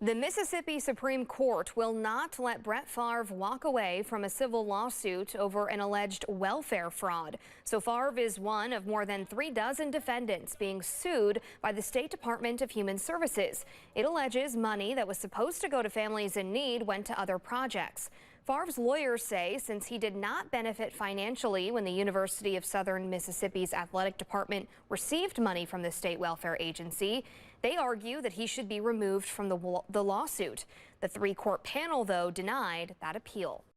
The Mississippi Supreme Court will not let Brett Favre walk away from a civil lawsuit over an alleged welfare fraud. So Favre is one of more than 36 defendants being sued by the State Department of Human Services. It alleges money that was supposed to go to families in need went to other projects. Favre's lawyers say since he did not benefit financially when the University of Southern Mississippi's athletic department received money from the state welfare agency, they argue that he should be removed from the lawsuit. The three-court panel, though, denied that appeal.